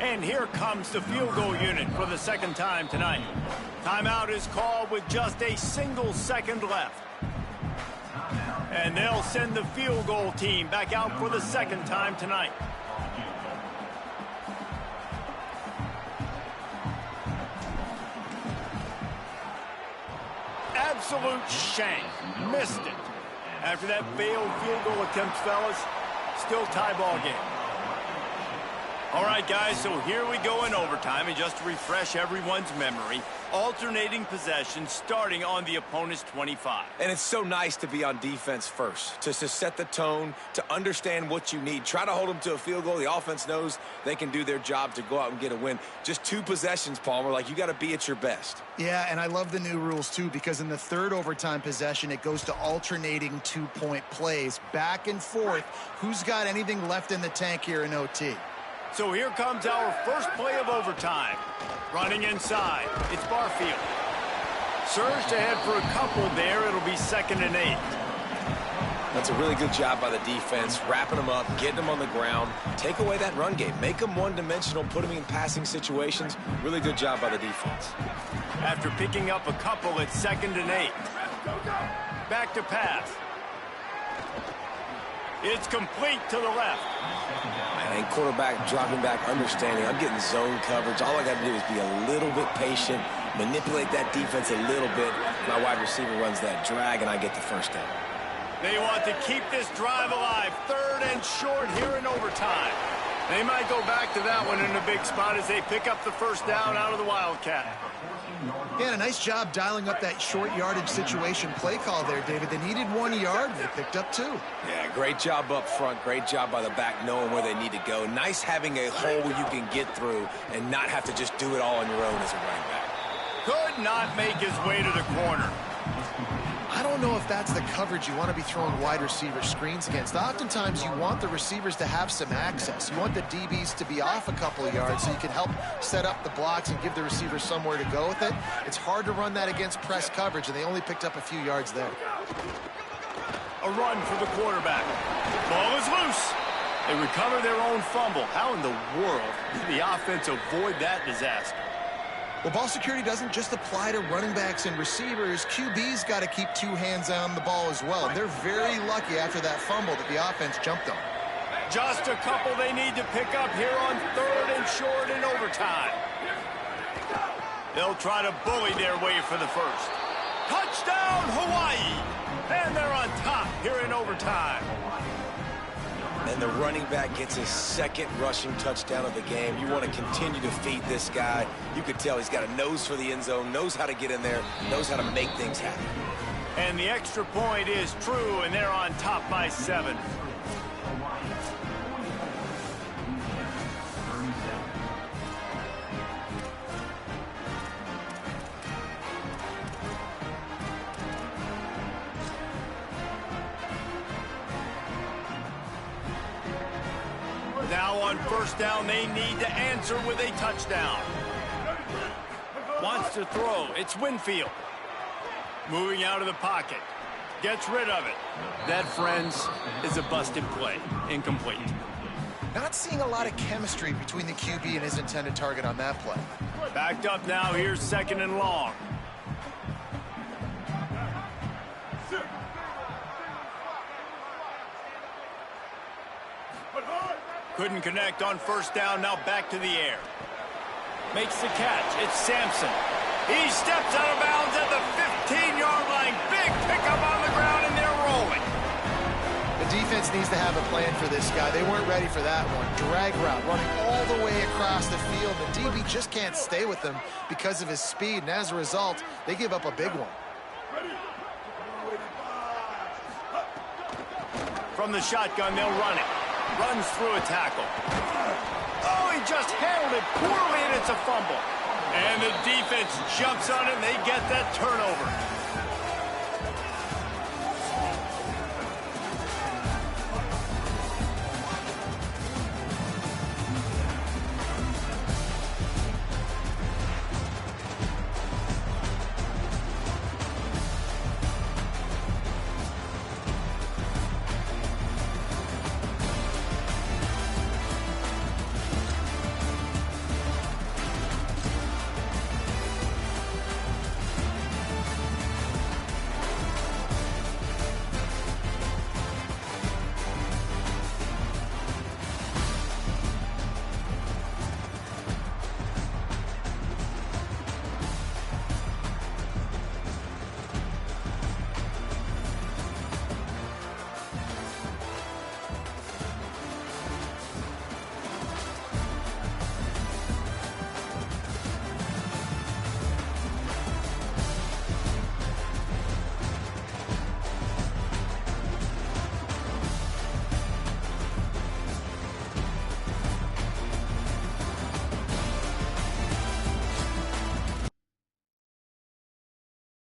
Speaker 1: And here comes the field goal unit for the second time tonight. Timeout is called with just a single second left. And they'll send the field goal team back out for the second time tonight. Absolute shank. Missed it. After that failed field goal attempt, fellas, still tie ball game. All right, guys, so here we go in overtime, and just to refresh everyone's memory, alternating possession starting on the opponent's 25.
Speaker 3: And it's so nice to be on defense first, to set the tone, to understand what you need. Try to hold them to a field goal. The offense knows they can do their job to go out and get a win. Just 2 possessions, Palmer, like you got to be at your best.
Speaker 4: Yeah, and I love the new rules, too, because in the third overtime possession, it goes to alternating 2-point plays, back and forth. Who's got anything left in the tank here in OT?
Speaker 1: So here comes our first play of overtime. Running inside, it's Barfield. Surged ahead for a couple there. It'll be 2nd and 8.
Speaker 3: That's a really good job by the defense, wrapping them up, getting them on the ground. Take away that run game. Make them one-dimensional, put them in passing situations. Really good job by the defense.
Speaker 1: After picking up a couple, it's 2nd and 8. Back to pass. It's complete to the left.
Speaker 3: And quarterback dropping back, understanding. I'm getting zone coverage. All I got to do is be a little bit patient, manipulate that defense a little bit. My wide receiver runs that drag, and I get the first down.
Speaker 1: They want to keep this drive alive. 3rd and short here in overtime. They might go back to that one in a big spot as they pick up the first down out of the Wildcat.
Speaker 4: Yeah, and a nice job dialing up that short yardage situation play call there, David. They needed 1 yard. They picked up 2.
Speaker 3: Yeah, great job up front. Great job by the back knowing where they need to go. Nice having a hole you can get through and not have to just do it all on your own as a running back.
Speaker 1: Could not make his way to the corner.
Speaker 4: I don't know if that's the coverage you want to be throwing wide receiver screens against. Oftentimes, you want the receivers to have some access. You want the DBs to be off a couple of yards so you can help set up the blocks and give the receivers somewhere to go with it. It's hard to run that against press coverage, and they only picked up a few yards there.
Speaker 1: A run for the quarterback. Ball is loose. They recover their own fumble. How in the world did the offense avoid that disaster?
Speaker 4: Well, ball security doesn't just apply to running backs and receivers. QB's got to keep 2 hands on the ball as well. They're very lucky after that fumble that the offense jumped on.
Speaker 1: Just a couple they need to pick up here on 3rd and short in overtime. They'll try to bully their way for the first. Touchdown, Hawaii! And they're on top here in overtime.
Speaker 3: And the running back gets his 2nd rushing touchdown of the game. You want to continue to feed this guy. You could tell he's got a nose for the end zone, knows how to get in there, knows how to make things happen.
Speaker 1: And the extra point is true, and they're on top by 7. Now on first down, they need to answer with a touchdown. Wants to throw. It's Winfield. Moving out of the pocket. Gets rid of it. That, friends, is a busted play. Incomplete.
Speaker 4: Not seeing a lot of chemistry between the QB and his intended target on that play.
Speaker 1: Backed up now. Here's 2nd and long. Couldn't connect on first down. Now back to the air. Makes the catch. It's Sampson. He steps out of bounds at the 15-yard line. Big pickup on the ground, and they're rolling.
Speaker 4: The defense needs to have a plan for this guy. They weren't ready for that one. Drag route, running all the way across the field. The DB just can't stay with him because of his speed, and as a result, they give up a big one.
Speaker 1: From the shotgun, they'll run it. Runs through a tackle. Oh, he just handled it poorly, and it's a fumble. And the defense jumps on it, and they get that turnover.